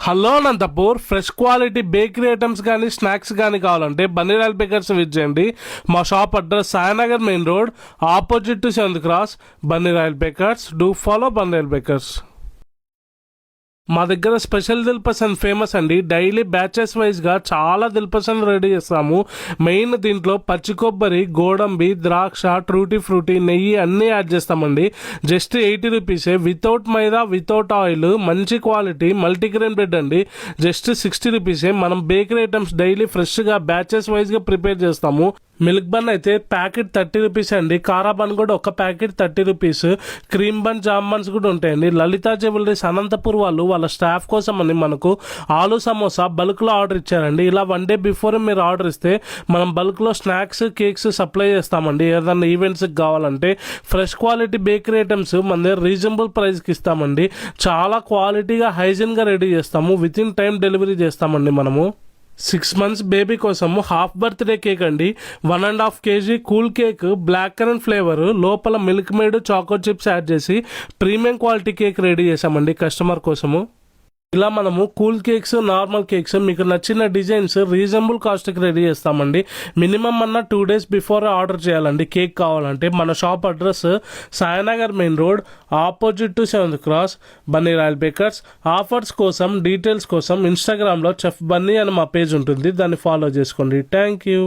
Hello Anantapur, fresh quality bakery items కానీ snacks కానీ కావాలంటే బన్నీరాయల్ బేకర్స్ విజిట్ చేయండి. మా shop address Sainagar main road, opposite to 7th cross, Bunny Royal bakers. Do follow Bunny Royal bakers. మా దగ్గర special dilpasand famous అండి. Daily batches వైజ్గా చాలా దిల్పసంద్ రెడీ చేస్తాము. మెయిన్ దీంట్లో పచ్చి కొబ్బరి, గోడంబి, ద్రాక్ష, ట్రూటీ ఫ్రూటీ, నెయ్యి అన్నీ యాడ్ చేస్తామండి. జస్ట్ 80 రూపీసే, వితౌట్ మైదా, వితౌట్ ఆయిల్, మంచి క్వాలిటీ మల్టీగ్రెయిన్ బ్రెడ్ అండి. జస్ట్ 60 రూపీసే. మనం బేకరీ ఐటమ్స్ డైలీ ఫ్రెష్గా బ్యాచెస్ వైజ్గా ప్రిపేర్ చేస్తాము. మిల్క్ బన్ అయితే ప్యాకెట్ 30 రూపీస్ అండి. కారా బన్ కూడా ఒక packet 30 rupees. Cream bun, jam buns కూడా ఉంటాయండి. లలితా జ్యువెలరీస్ అనంతపూర్ వాళ్ళ స్టాఫ్ కోసం అని మనకు ఆలు సమోసా బల్క్లో ఆర్డర్ ఇచ్చారండి. ఇలా 1 డే బిఫోర్ మీరు ఆర్డర్ ఇస్తే మనం బల్క్లో స్నాక్స్, కేక్స్ సప్లై చేస్తామండి. ఏదన్నా ఈవెంట్స్కి కావాలంటే ఫ్రెష్ క్వాలిటీ బేకరీ ఐటమ్స్ మన దగ్గర రీజనబుల్ ప్రైస్కి ఇస్తామండి. చాలా క్వాలిటీగా, హైజీన్గా రెడీ చేస్తాము. విత్ ఇన్ టైం డెలివరీ చేస్తామండి. మనము 6 months బేబీ కోసము హాఫ్ బర్త్డే కేక్ అండి. 1.5 kg cool cake, black currant flavour, లోపల Milkmaid, choco chips add చేసి ప్రీమియం క్వాలిటీ కేక్ రెడీ చేసామండి కస్టమర్ కోసము. ఇలా మనము కూల్ కేక్స్, నార్మల్ కేక్స్ మీకు నచ్చిన డిజైన్స్ రీజనబుల్ కాస్ట్కి రెడీ చేస్తామండి. మినిమం 2 days బిఫోర్ ఆర్డర్ చేయాలండి కేక్ కావాలంటే. మన shop address Sainagar main road, opposite to 7th cross, Bunny Royal bakers. Offers కోసం, డీటెయిల్స్ కోసం ఇన్స్టాగ్రామ్లో చెఫ్ బన్నీ అని మా పేజ్ ఉంటుంది, దాన్ని ఫాలో చేసుకోండి. Thank you.